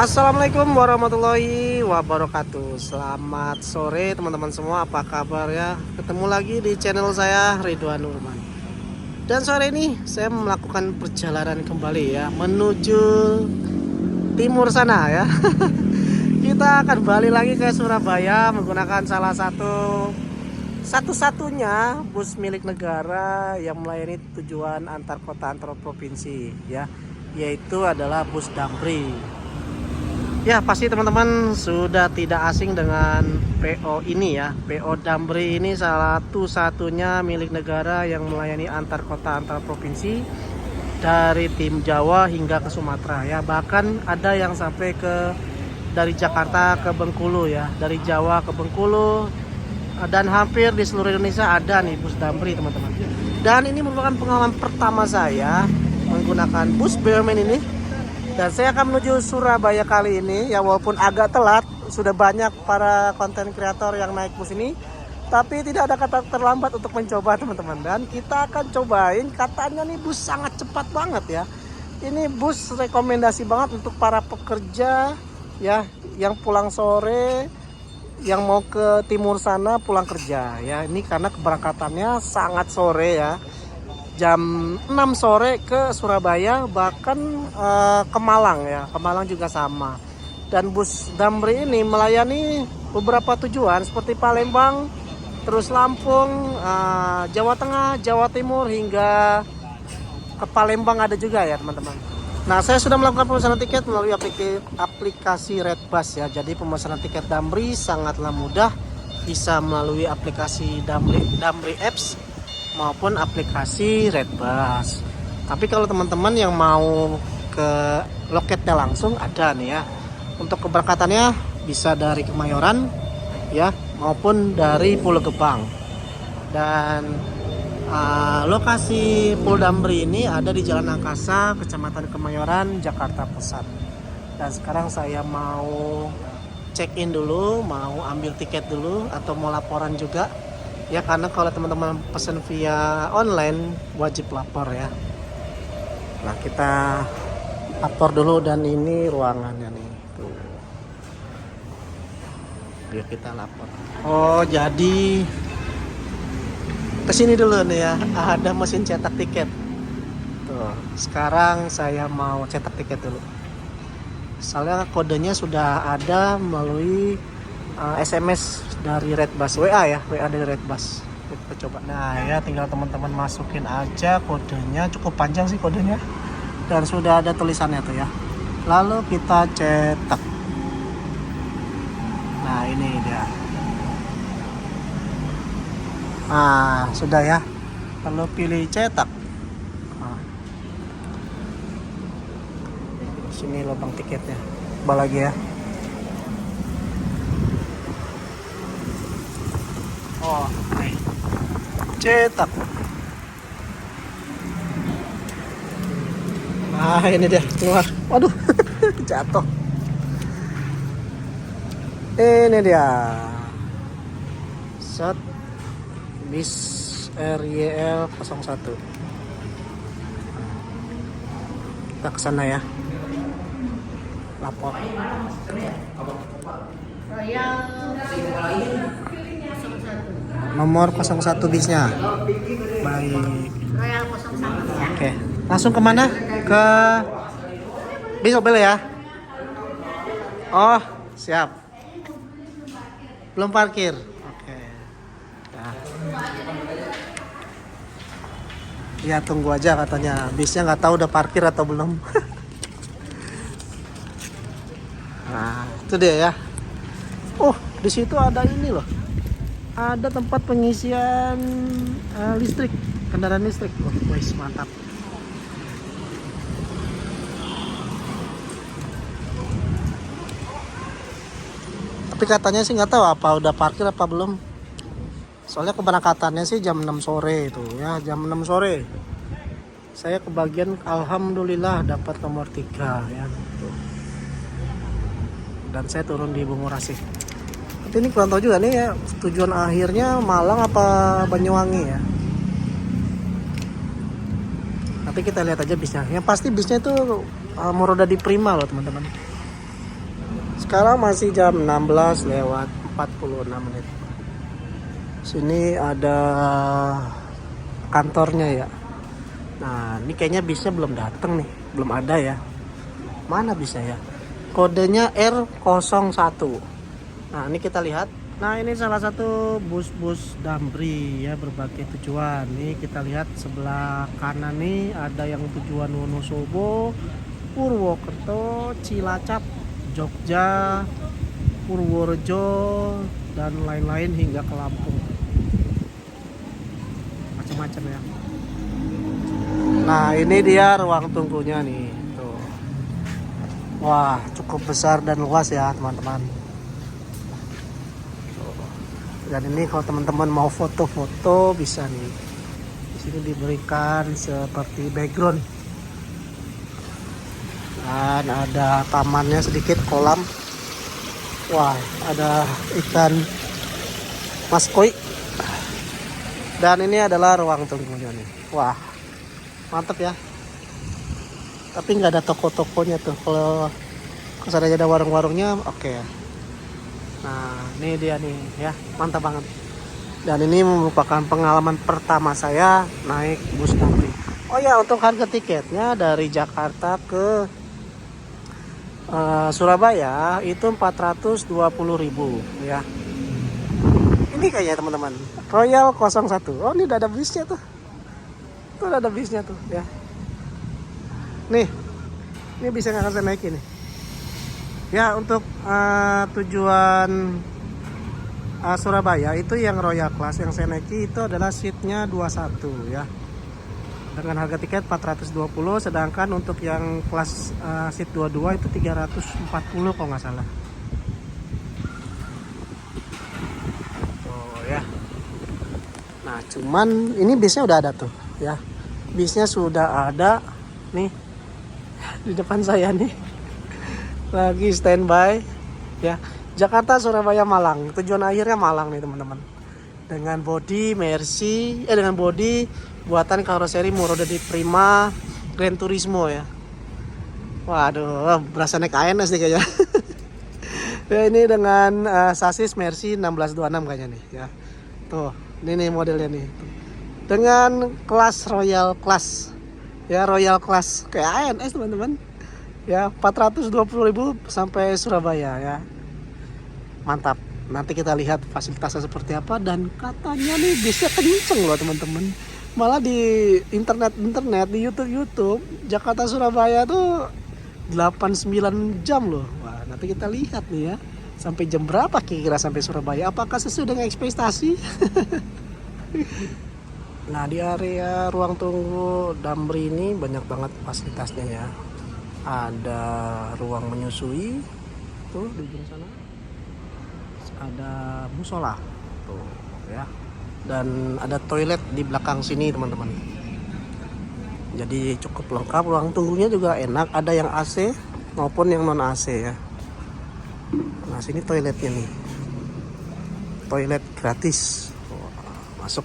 Assalamualaikum warahmatullahi wabarakatuh. Selamat sore teman-teman semua, apa kabar ya? Ketemu lagi di channel saya Ridwan Nurman. Dan sore ini saya melakukan perjalanan kembali ya, menuju timur sana ya. Kita akan balik lagi ke Surabaya menggunakan salah satu-satunya bus milik negara yang melayani tujuan antar kota antar provinsi ya, yaitu adalah bus Damri. Ya, pasti teman-teman sudah tidak asing dengan PO ini ya. PO Damri ini salah satu-satunya milik negara yang melayani antar kota antar provinsi dari tim Jawa hingga ke Sumatera ya. Bahkan ada yang sampai dari Jakarta ke Bengkulu ya, dari Jawa ke Bengkulu, dan hampir di seluruh Indonesia ada nih bus Damri teman-teman. Dan ini merupakan pengalaman pertama saya menggunakan bus BUMN ini. Dan saya akan menuju Surabaya kali ini ya, walaupun agak telat. Sudah banyak para konten kreator yang naik bus ini, tapi tidak ada kata terlambat untuk mencoba teman-teman. Dan kita akan cobain, katanya nih bus sangat cepat banget ya. Ini bus rekomendasi banget untuk para pekerja ya, yang pulang sore, yang mau ke timur sana pulang kerja ya. Ini karena keberangkatannya sangat sore ya, jam 6 sore ke Surabaya, bahkan ke Malang ya. Ke Malang juga sama. Dan bus Damri ini melayani beberapa tujuan seperti Palembang, terus Lampung, Jawa Tengah, Jawa Timur, hingga ke Palembang ada juga ya teman-teman. Nah, saya sudah melakukan pemesanan tiket melalui aplikasi Redbus ya. Jadi pemesanan tiket Damri sangatlah mudah, bisa melalui aplikasi Damri Apps maupun aplikasi Redbus. Tapi kalau teman-teman yang mau ke loketnya langsung, ada nih ya. Untuk keberangkatannya bisa dari Kemayoran ya, maupun dari Pulau Gebang. Dan lokasi Pul Damri ini ada di Jalan Angkasa, Kecamatan Kemayoran, Jakarta Pusat. Dan sekarang saya mau check in dulu, mau ambil tiket dulu, atau mau laporan juga ya, karena kalau teman-teman pesan via online wajib lapor ya. Nah, kita lapor dulu, dan ini ruangannya nih tuh. Yuk kita lapor. Oh, jadi kesini dulu nih ya, ada mesin cetak tiket tuh. Sekarang saya mau cetak tiket dulu, soalnya kodenya sudah ada melalui SMS dari Redbus, WA ya, WA dari Redbus. Kita coba. Nah ya, tinggal teman-teman masukin aja kodenya, cukup panjang sih kodenya, dan sudah ada tulisannya tuh ya. Lalu kita cetak. Nah, ini dia. Nah, sudah ya. Lalu pilih cetak. Nah, sini lubang tiketnya. Coba lagi ya. Oh, nih. Cetak. Nah, ini dia keluar. Waduh, jatuh. Ini dia. Set bis RYL 01. Kita ke sana ya. Lapor. Nomor 01 bisnya. Baik. Oke. Langsung kemana? Ke bis mobil ya? Oh, siap. Belum parkir. Oke. Nah. Ya, tunggu aja katanya. Bisnya nggak tahu udah parkir atau belum. Nah, itu dia ya. Oh, di situ ada ini loh. Ada tempat pengisian listrik, kendaraan listrik. Oh, wis mantap. Tapi katanya sih nggak tahu apa udah parkir apa belum. Soalnya keberangkatannya sih jam 6 sore itu ya, jam 6 sore. Saya kebagian, alhamdulillah dapat nomor 3 ya. Dan saya turun di Bungurasi. Tapi ini kurang tahu juga nih ya, tujuan akhirnya Malang apa Banyuwangi ya. Tapi kita lihat aja bisnya. Yang pasti bisnya itu mau roda di Prima loh teman-teman. Sekarang masih jam 16 lewat 46 menit. Sini ada kantornya ya. Nah, ini kayaknya bisnya belum datang nih, belum ada ya. Mana bisa ya? Kodenya R01. Nah, ini kita lihat. Nah, ini salah satu bus-bus Damri ya, berbagai tujuan. Nih kita lihat sebelah kanan nih ada yang tujuan Wonosobo, Purwokerto, Cilacap, Jogja, Purworejo, dan lain-lain hingga ke Lampung. Macam-macam ya. Nah, ini dia ruang tunggunya nih. Tuh. Wah, cukup besar dan luas ya, teman-teman. Dan ini kalau teman-teman mau foto-foto bisa nih. Di sini diberikan seperti background. Dan ada tamannya sedikit, kolam. Wah, ada ikan mas koi. Dan ini adalah ruang tunggunya nih. Wah, mantap ya. Tapi nggak ada toko-tokonya tuh. Kalau kesannya ada warung-warungnya, oke. Nah, ini dia nih ya, mantap banget. Dan ini merupakan pengalaman pertama saya naik bus Damri. Oh ya, untuk harga tiketnya dari Jakarta ke Surabaya itu 420.000 ya. Ini kayaknya teman-teman, Royal 01. Oh, ini udah ada bisnya tuh. Tuh udah ada bisnya tuh ya. Nih, ini bisa nggak saya naikin nih? Ya, untuk tujuan Surabaya itu yang Royal Class yang saya naiki itu adalah seatnya 21 ya. Dengan harga tiket 420, sedangkan untuk yang kelas seat 22 itu 340 kalau nggak salah. Oh ya. Nah, cuman ini bisnya udah ada tuh ya. Bisnya sudah ada nih di depan saya nih. Lagi standby ya. Jakarta, Surabaya, Malang. Tujuan akhirnya Malang nih teman-teman. Dengan bodi Mercy, dengan bodi buatan karoseri Morodadi Prima Gran Turismo ya. Waduh, berasa naik ANS nih kayaknya. Ya, ini dengan sasis Mercy 1626 kayaknya nih ya. Tuh, ini nih modelnya nih. Dengan kelas Royal Class. Ya, Royal Class kayak ANS teman-teman. Ya, 420.000 sampai Surabaya ya. Mantap. Nanti kita lihat fasilitasnya seperti apa, dan katanya nih bisnya kenceng loh teman-teman. Malah di internet di YouTube Jakarta Surabaya tuh 8-9 jam loh. Wah, nanti kita lihat nih ya. Sampai jam berapa kira-kira sampai Surabaya? Apakah sesuai dengan ekspektasi? Nah, di area ruang tunggu Damri ini banyak banget fasilitasnya ya. Ada ruang menyusui tuh di ujung sana. Ada musola tuh ya. Dan ada toilet di belakang sini teman-teman. Jadi cukup lengkap, ruang tunggunya juga enak, ada yang AC maupun yang non AC ya. Nah, sini toiletnya nih. Toilet gratis. Masuk.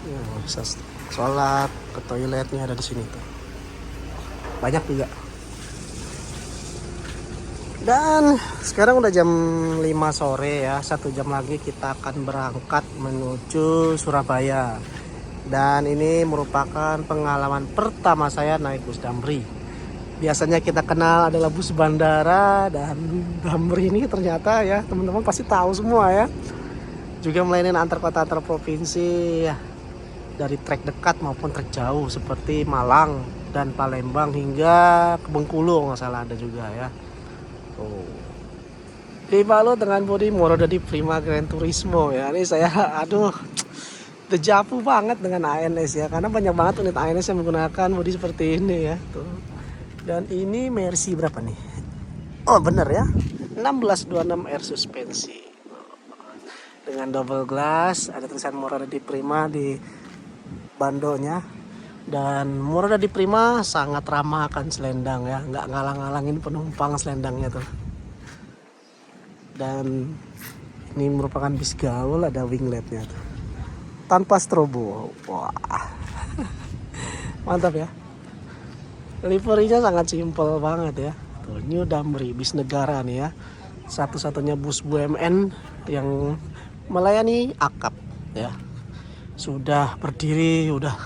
Ya, bisa sholat, ke toiletnya ada di sini tuh. Banyak juga. Dan sekarang udah jam 5 sore ya. 1 jam lagi kita akan berangkat menuju Surabaya. Dan ini merupakan pengalaman pertama saya naik bus Damri. Biasanya kita kenal adalah bus bandara, dan Damri ini ternyata ya teman-teman pasti tahu semua ya. Juga melayani antar kota antar provinsi ya. Dari trek dekat maupun trek jauh seperti Malang dan Palembang hingga ke Bengkulu nggak salah ada juga ya. Oh. Dibalut dengan bodi Morodadi Prima Gran Turismo ya. Ini saya dejavu banget dengan ANS ya, karena banyak banget unit ANS yang menggunakan bodi seperti ini ya. Tuh. Dan ini Mercy berapa nih? Oh bener ya, 1626 air suspensi dengan double glass, ada tulisan Morodadi Prima di bandonya. Dan Morodadi Prima sangat ramah akan selendang ya, nggak ngalang-ngalangin penumpang selendangnya tuh. Dan ini merupakan bis gaul, ada wingletnya tuh tanpa strobo. Wah. Mantap ya. Liverinya sangat simpel banget ya. tuh, New Damri bis negara nih ya, satu-satunya bus BUMN yang melayani akap ya, sudah berdiri udah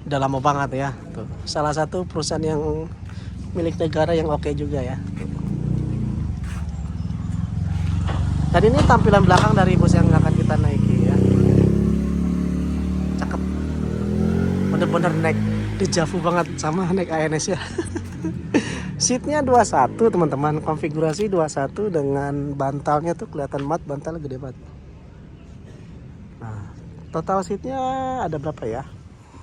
lama banget ya tuh, salah satu perusahaan yang milik negara yang oke juga ya. Dan ini tampilan belakang dari bus yang akan kita naiki ya, cakep, bener-bener naik dejavu banget sama naik ANS ya. Seatnya 21 teman-teman, konfigurasi 21 dengan bantalnya tuh kelihatan banget, bantalnya gede banget. Nah, total seatnya ada berapa ya?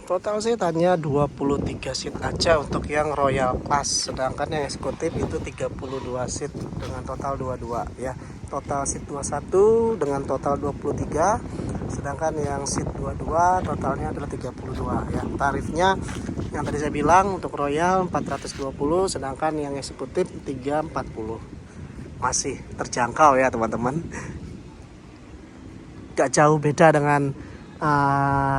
Total seat hanya 23 seat aja untuk yang Royal Class, sedangkan yang eksekutif itu 32 seat dengan total 22 ya. Total seat 21 dengan total 23, sedangkan yang seat 22 totalnya adalah 32 ya. Tarifnya yang tadi saya bilang untuk Royal 420, sedangkan yang eksekutif 340. Masih terjangkau ya teman-teman. Gak jauh beda dengan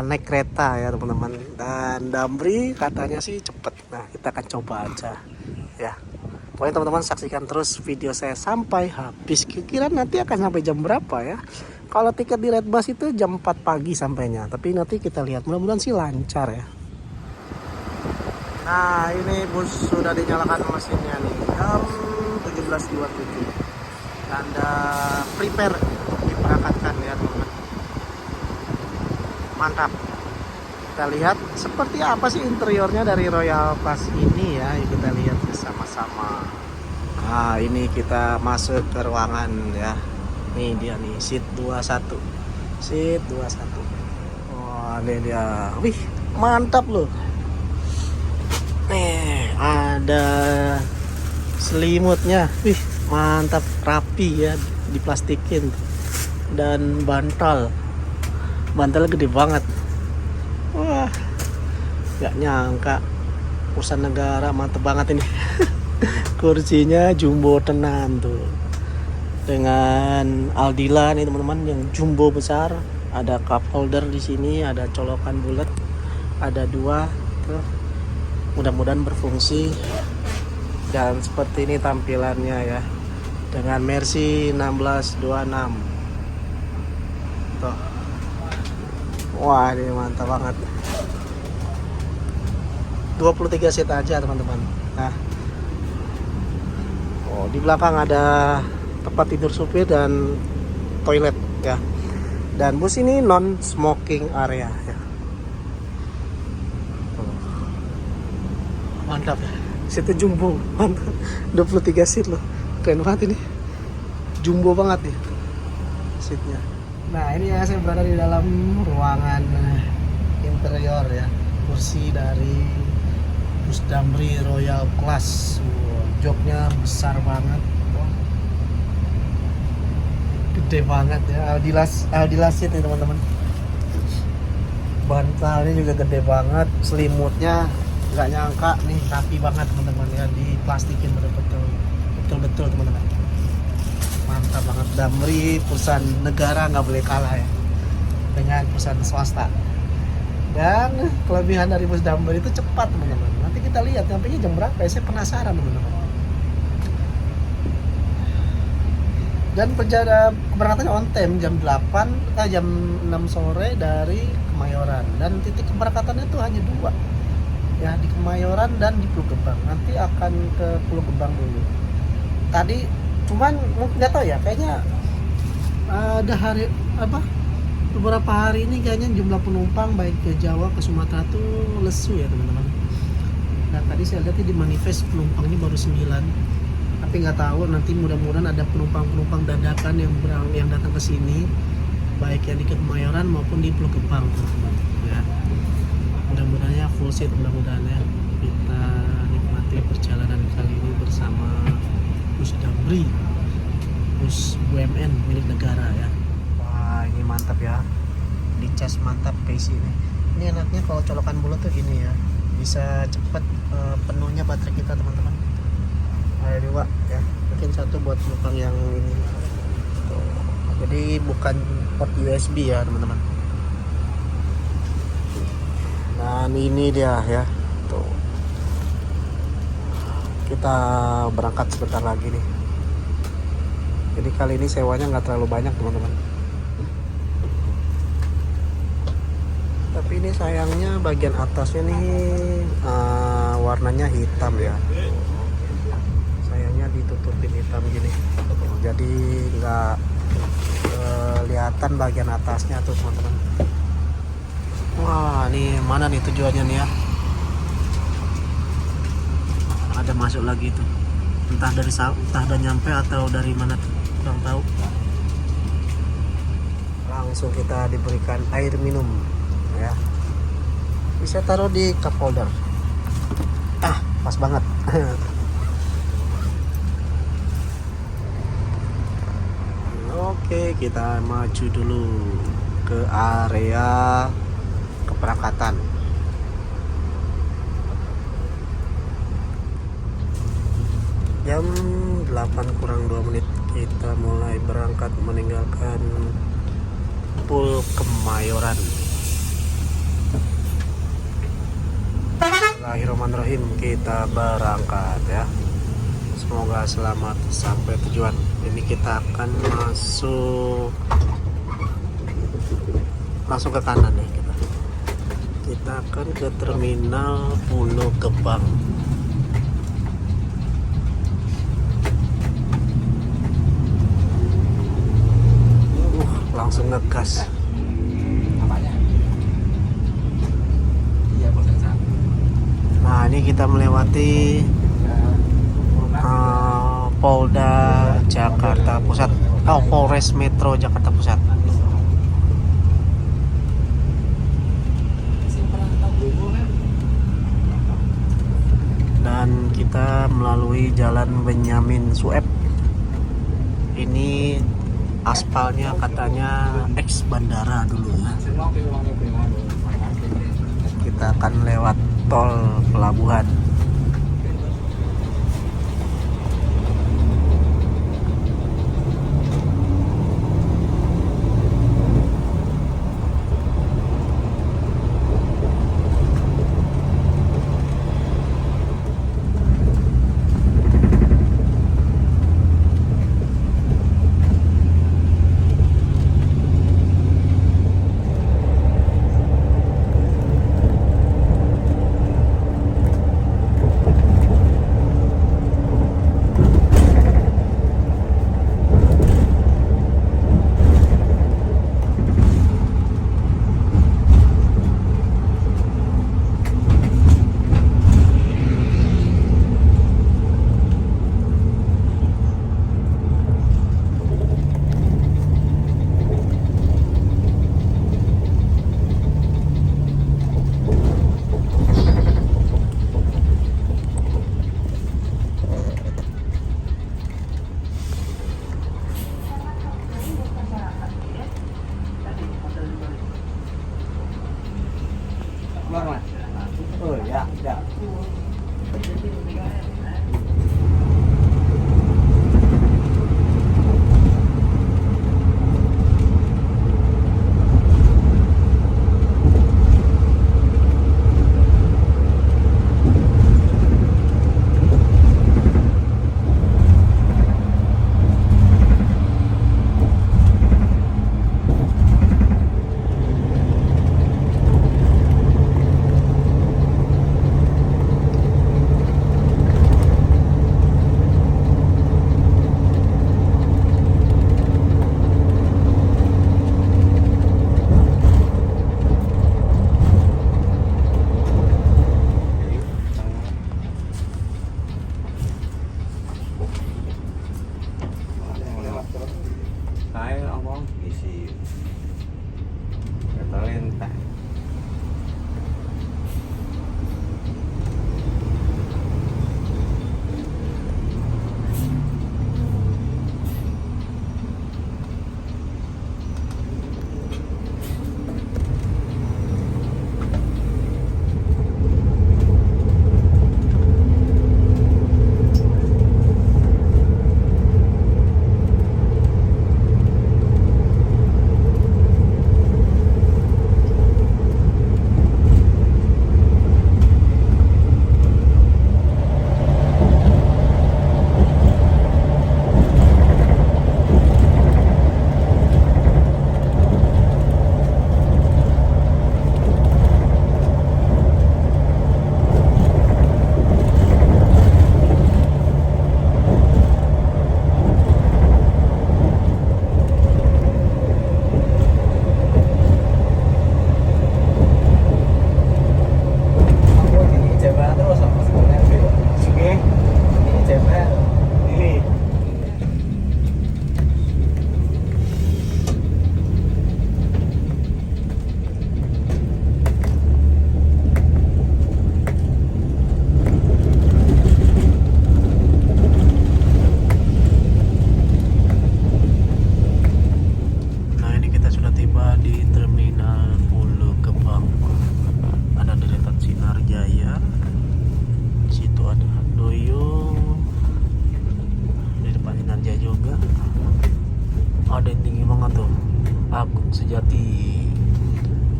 naik kereta ya teman-teman. Dan Damri katanya sih cepet. Nah, kita akan coba aja ya. Pokoknya teman-teman saksikan terus video saya sampai habis. Kira-kira nanti akan sampai jam berapa ya? Kalau tiket di Redbus itu jam 4 pagi sampainya, tapi nanti kita lihat, mudah-mudahan sih lancar ya. Nah, ini bus sudah dinyalakan mesinnya nih, jam 17.27. Tanda prepare untuk diberangkatkan ya teman-teman. Mantap. Kita lihat seperti apa sih interiornya dari Royal Class ini ya. Kita lihat bersama-sama. Nah, ini kita masuk ke ruangan ya. Nih dia nih, seat 21. Seat 21. Wah, ini dia. Wih, mantap loh. Nih, ada selimutnya. Wih, mantap, rapi ya, diplastikin. Dan bantalnya gede banget. Wah, gak nyangka perusahaan negara mantep banget ini. Kursinya jumbo tenan tuh, dengan Aldila nih teman-teman, yang jumbo besar. Ada cup holder di sini, ada colokan bulat, ada 2 tuh. Mudah-mudahan berfungsi. Dan seperti ini tampilannya ya, dengan Mercy 1626 tuh. Wah, ini mantap banget. 23 seat aja teman-teman. Nah, oh, di belakang ada tempat tidur supir dan toilet ya. Dan bus ini non smoking area ya. Mantap ya. Seatnya jumbo, mantap. 23 seat loh, keren banget ini. Jumbo banget nih seatnya. Nah, ini ya, saya berada di dalam ruangan interior ya. Kursi dari bus Damri Royal Class. Wow, joknya besar banget. Wow. Gede banget ya. Aldila seat nih teman-teman. Bantalnya juga gede banget. Selimutnya nggak nyangka nih, rapi banget teman-teman ya, diplastikin betul-betul teman-teman. Mantap banget. Damri perusahaan negara, nggak boleh kalah ya dengan perusahaan swasta. Dan kelebihan dari bus Damri itu cepat teman-teman. Nanti kita lihat sampainya jam berapa ya, saya penasaran teman-teman. Dan keberangkatannya on time jam 6 sore dari Kemayoran. Dan titik keberangkatannya itu hanya 2 ya, di Kemayoran dan di Pulau Gebang. Nanti akan ke Pulau Gebang dulu. Tadi cuman nggak tahu ya, kayaknya ada beberapa hari ini kayaknya jumlah penumpang baik ke Jawa ke Sumatera tuh lesu ya teman-teman. Nah, tadi saya lihat di manifest penumpangnya baru 9, tapi nggak tahu, nanti mudah-mudahan ada penumpang dadakan yang datang ke sini, baik yang di Kemayoran maupun di Pulau Gebang teman-teman ya. Mudah-mudahannya full seat, mudah-mudahan ya. Kita nikmati perjalanan kali ini bersama bus Damri, bus BUMN milik negara ya. Wah, ini mantap ya, dicas mantap PC ini. Ini enaknya kalau colokan bulat tuh gini ya, bisa cepet penuhnya baterai kita teman-teman. Ada 2 ya, mungkin 1 buat penumpang yang ini tuh. Jadi bukan port USB ya teman-teman. Dan ini dia ya tuh. kita berangkat sebentar lagi nih. Jadi kali ini sewanya nggak terlalu banyak teman-teman. Tapi ini sayangnya bagian atasnya nih warnanya hitam ya. Sayangnya ditutupin hitam gini. Jadi nggak kelihatan bagian atasnya tuh teman-teman. Wah, ini mana nih tujuannya nih ya? Ada masuk lagi tuh. Entah udah nyampe atau dari mana tuh, kurang tahu. Langsung kita diberikan air minum ya. Bisa taruh di cup holder. Pas banget. Oke, kita maju dulu ke area keberangkatan. Jam 8 kurang 2 menit kita mulai berangkat meninggalkan Pool Kemayoran. Bismillahirrahmanirrahim, kita berangkat ya. Semoga selamat sampai tujuan. Ini kita akan langsung ke kanan ya kita akan ke terminal Pulau Gebang. Langsung ngegas. Nah, ini kita melewati Polda Jakarta Pusat. Polres Metro Jakarta Pusat. Dan kita melalui Jalan Benyamin Sueb. Ini aspalnya katanya ex bandara dulu ya. Kita akan lewat tol pelabuhan. Agung Sejati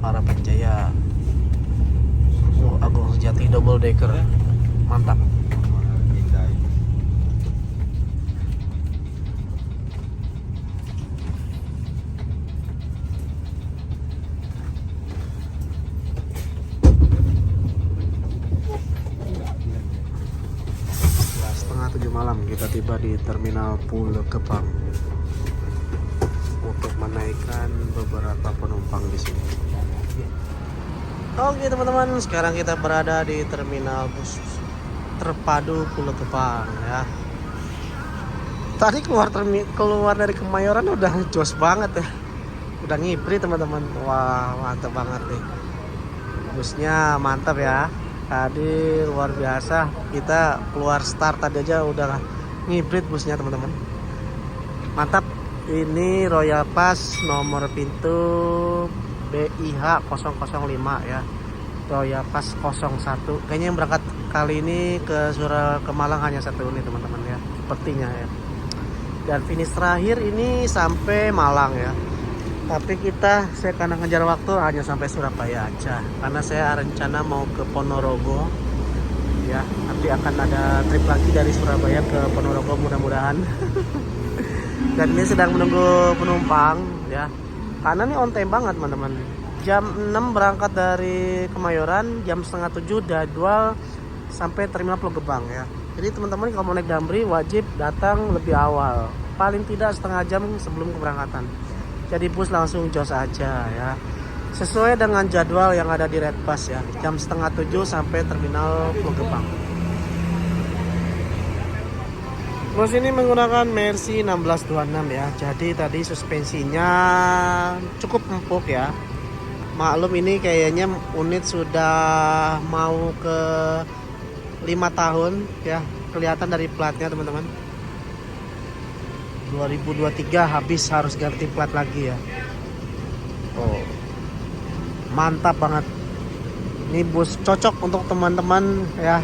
Harapan Jaya. Oh, Agung Sejati double decker, mantap. Setengah 7 malam kita tiba di Terminal Pulau Gebang untuk menaikkan beberapa penumpang di sini. Oke teman-teman, sekarang kita berada di Terminal Bus Terpadu Pulau Gebang ya. Tadi keluar dari Kemayoran udah jos banget ya, udah ngibrit teman-teman. Wah, mantap banget nih, busnya mantap ya. Tadi luar biasa, kita keluar start tadi aja udah ngibrit busnya teman-teman, mantap. Ini Royal Pass nomor pintu BIH 005 ya, Royal Pass 01. Kayaknya yang berangkat kali ini ke Malang hanya satu unit teman-teman ya, sepertinya ya. Dan finish terakhir ini sampai Malang ya. Tapi saya karena ngejar waktu hanya sampai Surabaya aja, karena saya rencana mau ke Ponorogo ya. Nanti akan ada trip lagi dari Surabaya ke Ponorogo mudah-mudahan. Dan ini sedang menunggu penumpang ya, karena ini on time banget teman-teman. Jam 6 berangkat dari Kemayoran, jam setengah 7 jadwal sampai Terminal Pulau Gebang ya. Jadi teman-teman kalau mau naik Damri wajib datang lebih awal, paling tidak setengah jam sebelum keberangkatan. Jadi bus langsung jos aja ya, sesuai dengan jadwal yang ada di Redbus ya, jam setengah 7 sampai Terminal Pulau Gebang. Bus ini menggunakan Mercy 1626 ya. Jadi tadi suspensinya cukup empuk ya. Maklum ini kayaknya unit sudah mau ke 5 tahun ya. Kelihatan dari platnya teman-teman. 2023 habis harus ganti plat lagi ya. Oh, mantap banget. Ini bus cocok untuk teman-teman ya,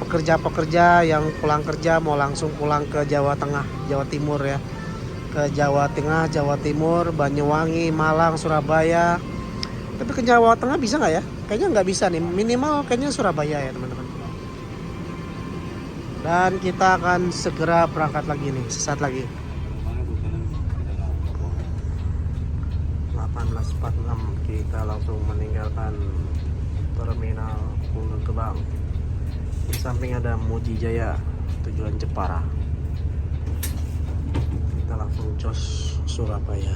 pekerja-pekerja yang pulang kerja mau langsung pulang ke Jawa Tengah, Jawa Timur ya. Ke Jawa Tengah, Jawa Timur, Banyuwangi, Malang, Surabaya. Tapi ke Jawa Tengah bisa nggak ya? Kayaknya nggak bisa nih, minimal kayaknya Surabaya ya teman-teman. Dan kita akan segera berangkat lagi nih, sesaat lagi. 18.46 kita langsung meninggalkan Terminal Pulau Gebang. Di samping ada Muji Jaya tujuan Jepara. Kita langsung jos Surabaya.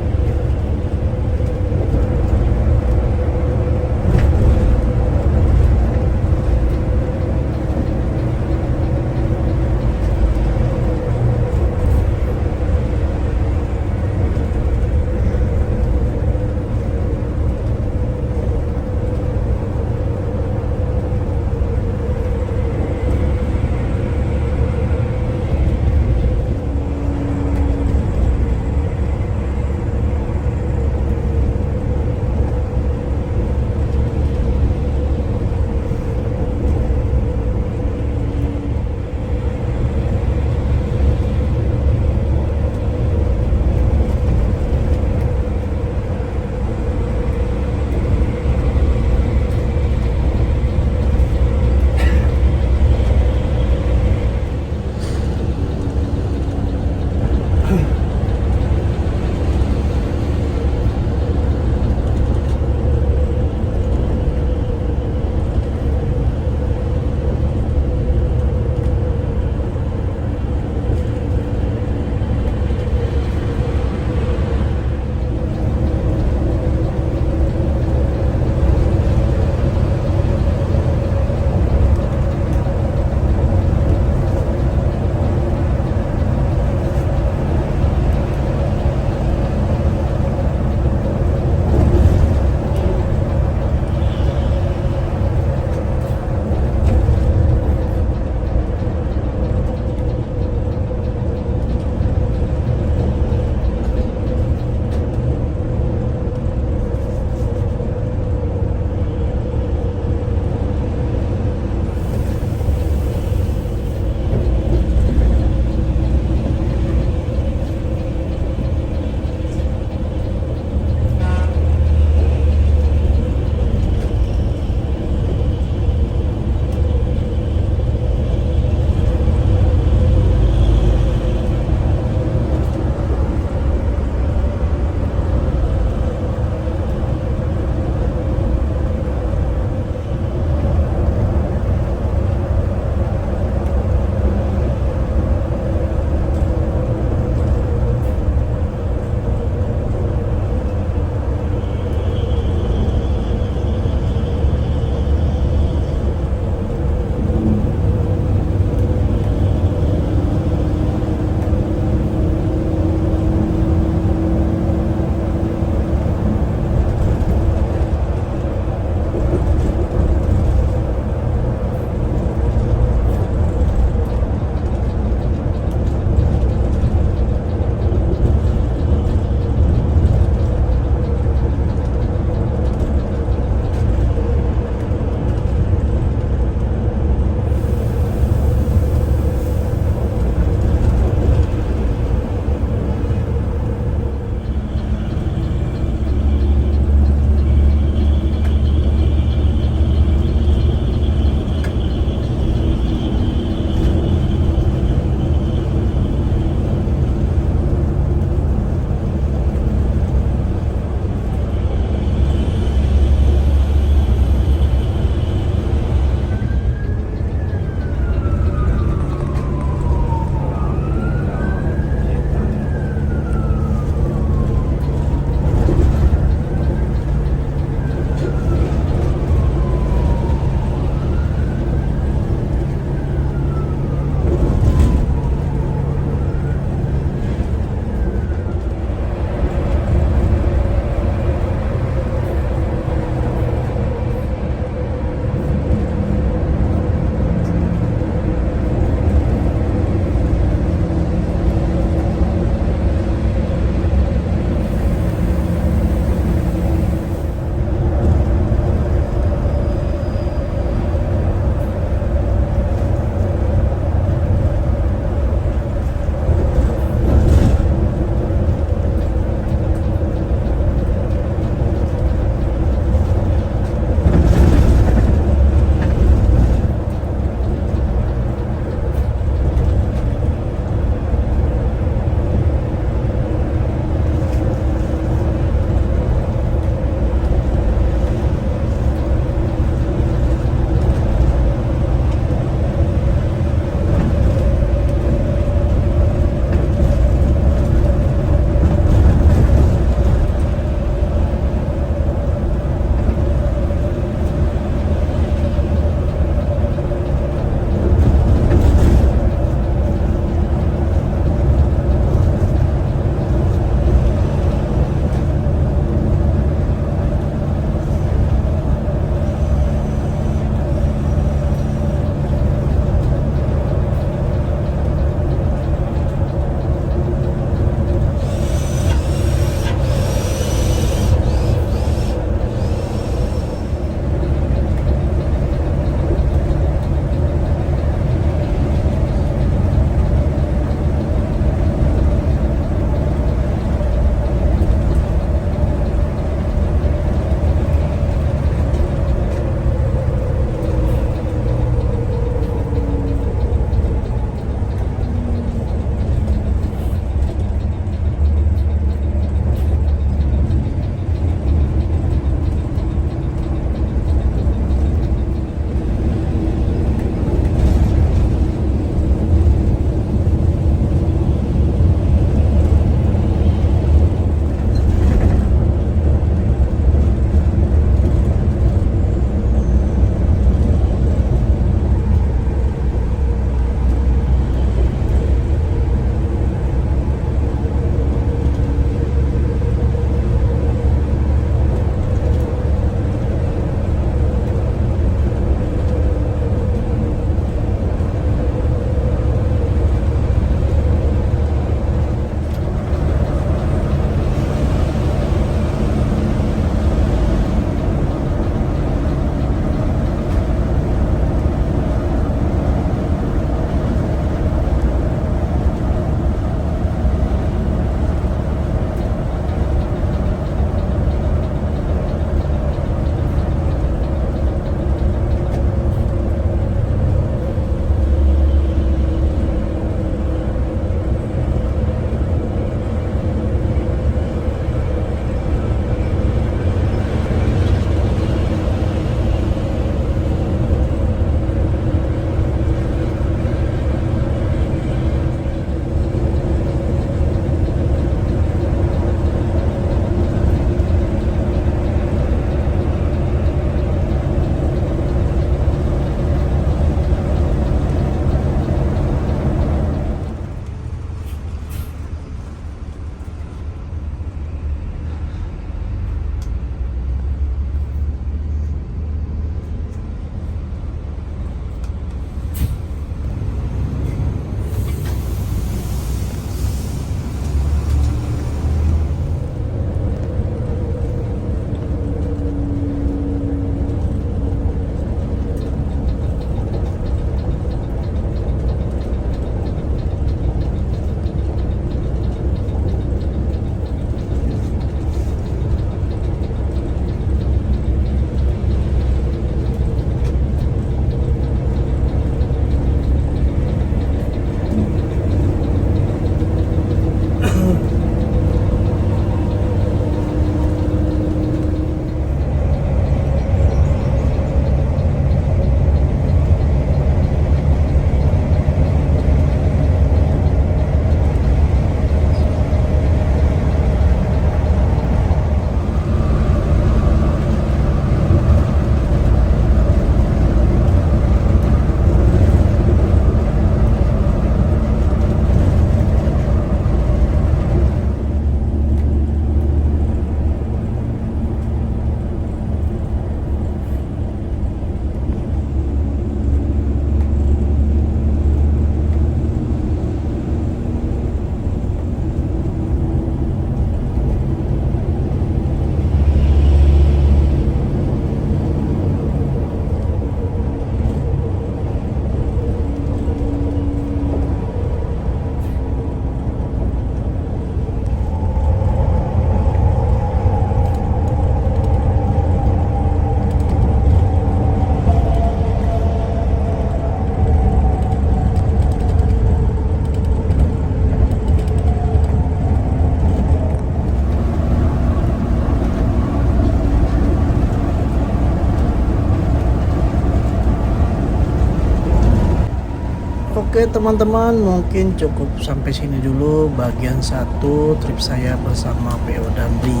Oke teman-teman, mungkin cukup sampai sini dulu bagian 1 trip saya bersama PO Damri.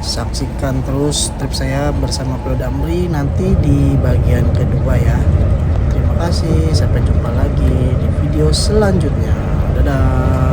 Saksikan terus trip saya bersama PO Damri nanti di bagian kedua ya. Terima kasih, sampai jumpa lagi di video selanjutnya. Dadah.